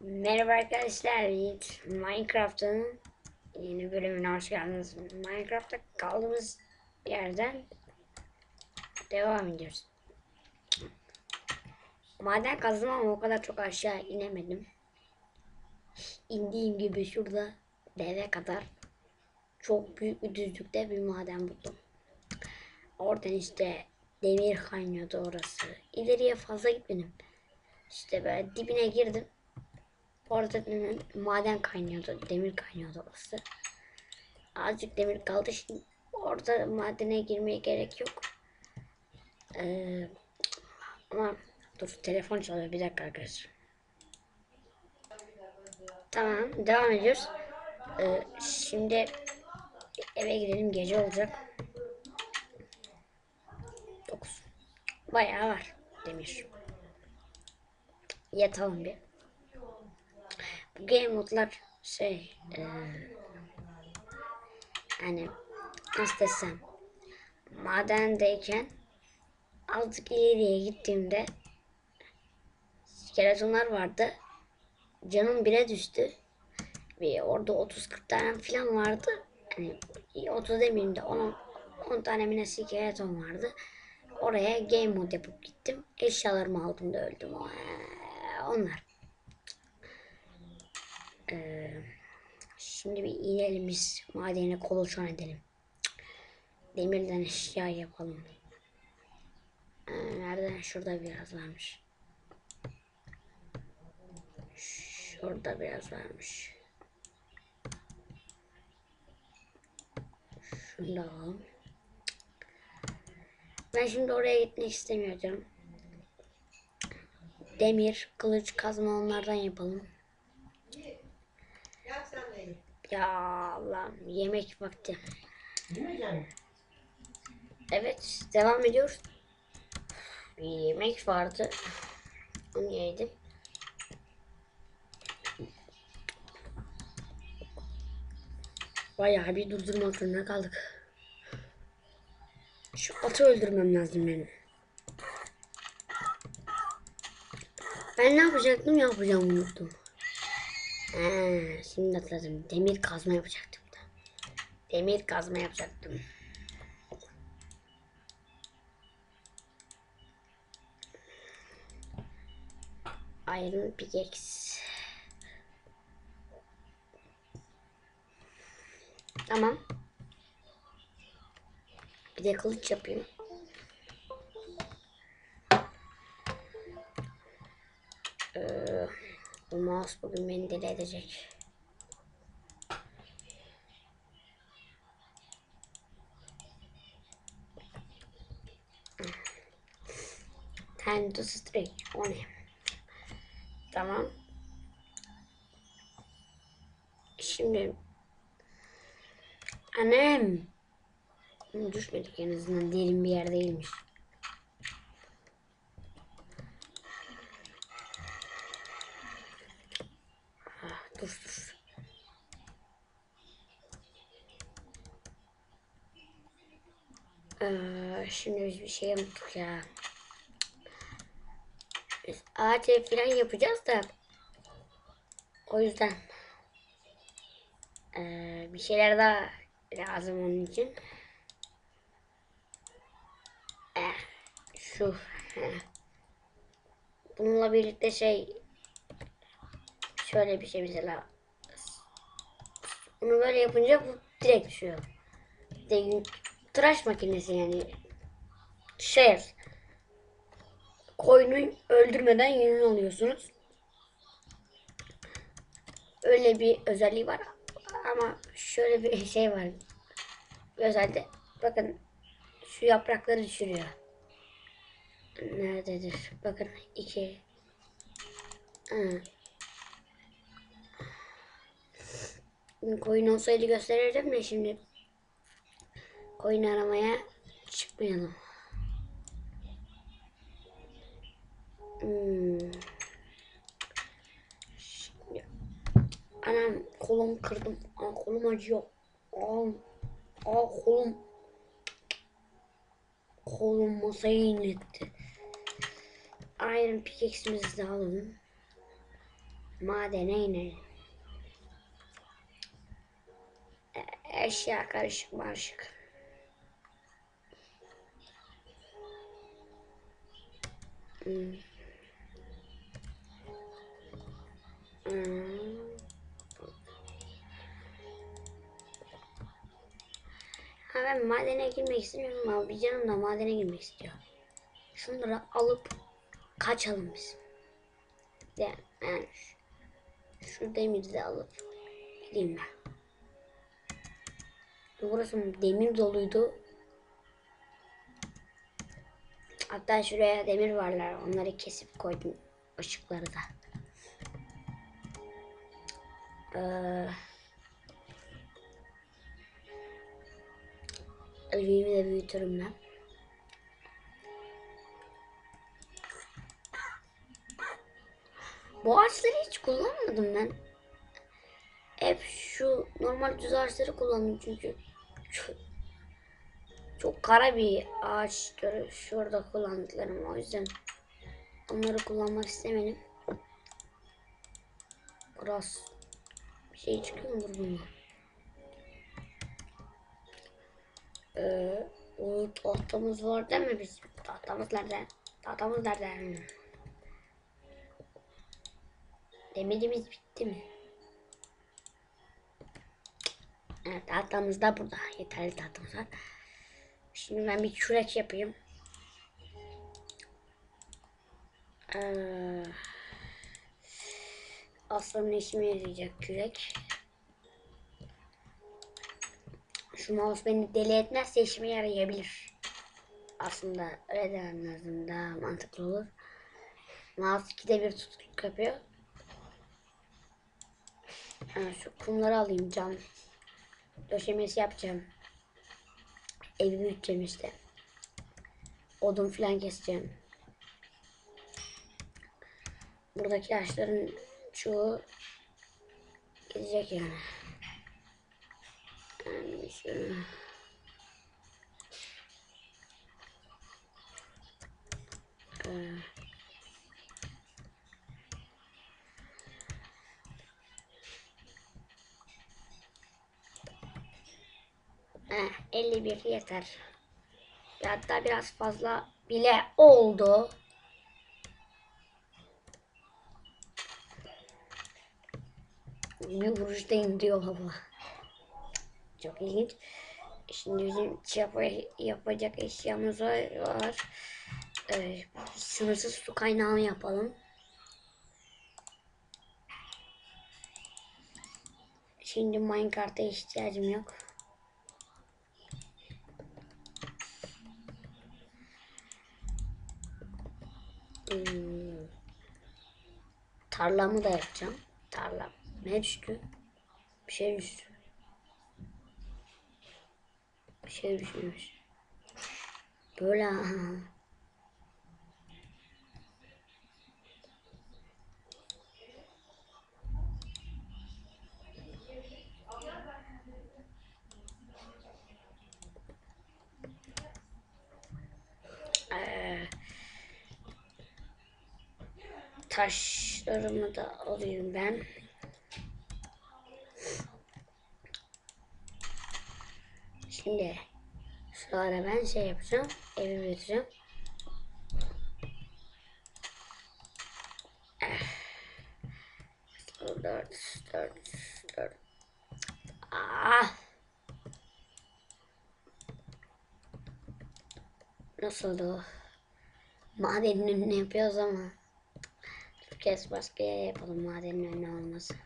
Merhaba arkadaşlar, Yiğit. Minecraft'ın yeni bölümüne hoş geldiniz. Minecraft'ta kaldığımız yerden devam ediyoruz. Maden kazdım ama o kadar çok aşağı inemedim. İndiğim gibi şurada deve kadar çok büyük bir düzlükte bir maden buldum. Oradan işte demir kaynıyordu orası. İleriye fazla gitmedim. İşte böyle dibine girdim. Orada maden kaynıyordu, demir kaynıyordu orası. Azıcık demir kaldı. Şimdi orada madene girmeye gerek yok. Ama dur, telefon çalıyor, bir dakika arkadaşlar. Tamam, devam ediyoruz. Şimdi eve gidelim, gece olacak. 9. Bayağı var demir. Yatalım bir. Bu game modlar hani nasıl desem, madendeyken azıcık ileriye gittiğimde skeletonlar vardı. Canım bire düştü. Ve orada 30-40 tane falan vardı. Hani 30 demeyeyim de 10 tane mi ne skeleton vardı. Oraya game mode yapıp gittim. Eşyalarımı aldım da öldüm. Onlar. Şimdi bir inelim biz. Madene kolaçan edelim. Demirden eşya yapalım. Nereden? Şurada biraz varmış. Şurada biraz varmış. Şunu da alalım. Ben şimdi oraya gitmek istemiyorum. Demir, kılıç, kazma onlardan yapalım. Ya Allah'ım, yemek vakti. Evet, devam ediyoruz. Bir yemek vardı. Onu yedim. Bayağı bir durdurmak zorunda kaldık. Şu atı öldürmem lazım benim. Ben ne yapacaktım, yapacağımı unuttum. Şimdi hatırladım. Demir kazma yapacaktım da. Demir kazma yapacaktım. Iron pickaxe. Tamam. Bir de kılıç yapayım. Bu mouse bugün beni deli edecek. Time to stray. O ne? Tamam. Şimdi annem düşmedik, en azından derin bir yer değilmiş. Dur. Şimdi biz bir şey yaptık ya. Biz ağaç ev falan yapacağız da o yüzden bir şeyler daha lazım onun için. Şu bununla birlikte şöyle bir şey mesela, bunu böyle yapınca bu direkt düşüyor. Tıraş makinesi yani koyunu öldürmeden yününü alıyorsunuz. Öyle bir özelliği var. Ama şöyle bir şey var. Özellikle bakın, şu yaprakları düşürüyor. Nerededir? Bakın 2. Koyun olsaydı gösterirdim de şimdi koyun aramaya çıkmayalım. Şimdi, anam, kolum kırdım. Kolum acıyor. Kolum. Kolum masayı inletti. Iron pickaxe'imizi de alalım. Madene inelim. Eşya karışık marışık. Hmm. Ha, ben madene girmek istemiyorum ama bir canım da madene girmek istiyor. Şunları alıp kaçalım biz. Yani şu demiri de alıp gideyim ben. Burası demir doluydu. Hatta şuraya demir varlar. Onları kesip koydum. Işıkları da. Ölüyümü de büyütürüm ben. Bu ağaçları hiç kullanmadım ben. Hep şu normal düz ağaçları kullandım çünkü çok kara bir ağaçtır şurada kullandıklarım, o yüzden onları kullanmak istemedim. Biraz bir şey çıkıyor mudur bundan? O tahtamız var değil mi biz? Tahtamız nerede? Tahtamız nerede? Demirimiz bitti mi? Evet, tahtamız da burada. Yeterli tahtamız var. Şimdi ben bir kürek yapayım. Aslında işime yarayacak kürek. Şu mouse beni deli etmezse işime yarayabilir. Aslında öyle demem lazım, daha mantıklı olur. Mouse 2'de bir tutukluk yapıyor. Şu kumları alayım, cam döşemesi yapacağım. Evi büyüteceğim işte. Odun filan keseceğim. Buradaki ağaçların çoğu gidecek yani. Şunu. Ee, 51 yeter. Hatta biraz fazla bile oldu. Bir vuruşta indiriyor baba. Çok ilginç. Şimdi bizim yapacak eşyamız var. Sınırsız su kaynağı yapalım. Şimdi Minecraft'a ihtiyacım yok. Tarlamı da yapacağım. Tarlam. Ne düştü? Bir şey düştü. Bir şey düşmüş. Böyle taşlarımı da alayım ben. Şimdi sonra ben şey yapacağım. Evi büyüteceğim. Dört. Nasıldı o? Madenin önüne yapıyoruz ama bu kez başka yere yapalım, madenin önüne olmasın.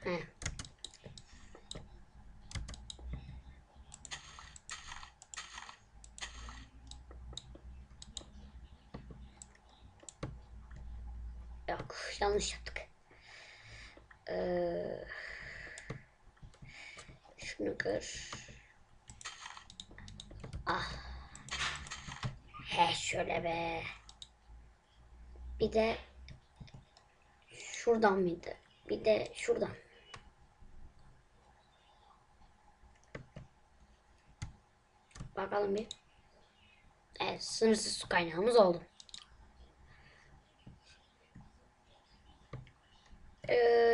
Heh. Yok, yanlış yaptık. Şunu kır. Ah. He şöyle be. Bir de şuradan mıydı? Bir de şuradan. Bakalım bir. Evet, sınırsız su kaynağımız oldu.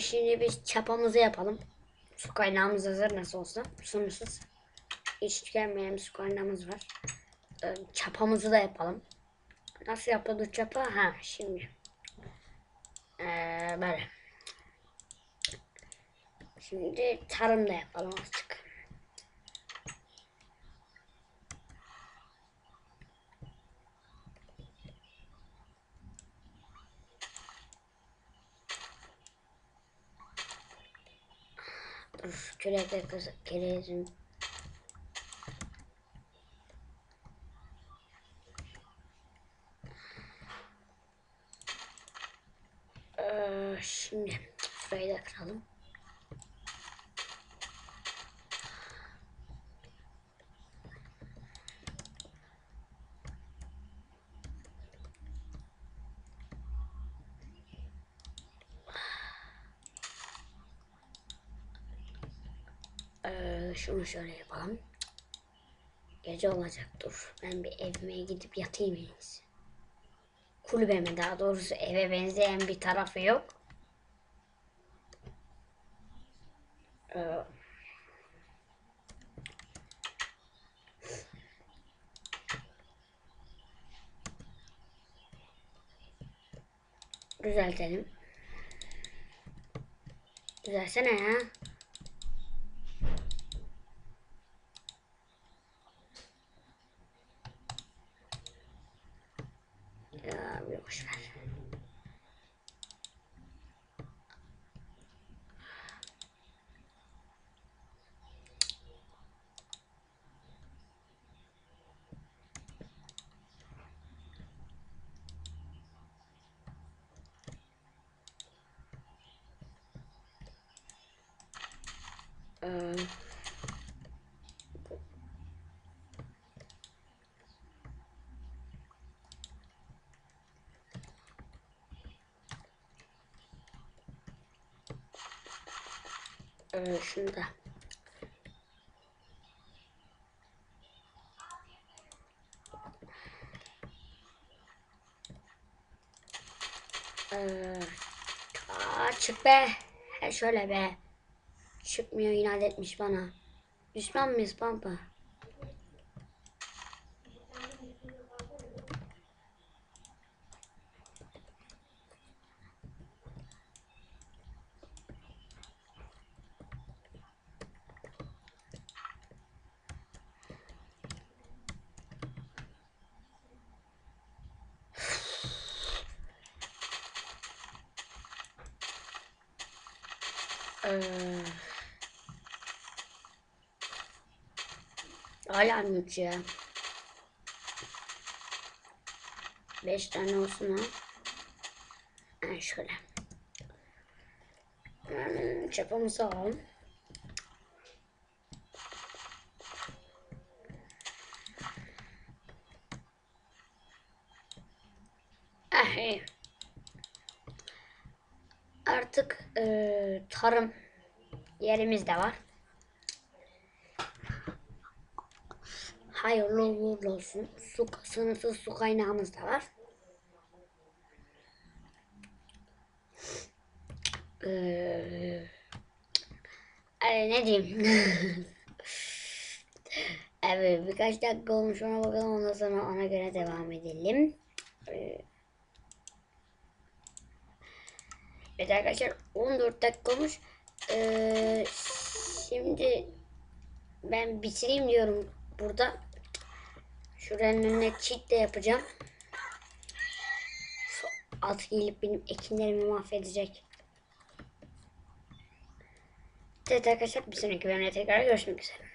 Şimdi biz çapamızı yapalım. Su kaynağımız hazır nasıl olsa. Sınırsız. Hiç tükenmeyen su kaynağımız var. Çapamızı da yapalım. Nasıl yapıyorduk çapa? Ha şimdi. Böyle. Şimdi tarım da yapalım azıcık. Dur, kürekle kerezin. Şimdi şurayı da kıralım. Şunu şöyle yapalım. Gece olacak, dur. Ben bir evime gidip yatayım en iyisi. Kulübeme, daha doğrusu eve benzeyen bir tarafı yok. Ee, Düzeltelim. Düzelsene ya. Ya bir boş ver. Ee, Şunu da. Ee, Çık be. He şöyle be. Çıkmıyor, inat etmiş bana. Düşman mıyız Pampa? Ee, Hala mı 3 ya? 5 tane olsun ha. Ha şöyle. Çapamızı alalım. İyi. Artık tarım yerimiz de var. Hayırlı uğurlu olsun. Sınırsız su kaynağımız da var. Ne diyeyim? Evet, birkaç dakika olmuş, ona bakalım, ondan sonra ona göre devam edelim. Evet arkadaşlar, 14 dakika olmuş. Şimdi ben bitireyim diyorum burada. Şuranın önüne çit de yapacağım. Şu at gelip benim ekinlerimi mahvedecek. Evet arkadaşlar, bir sonraki bölümde tekrar görüşmek üzere.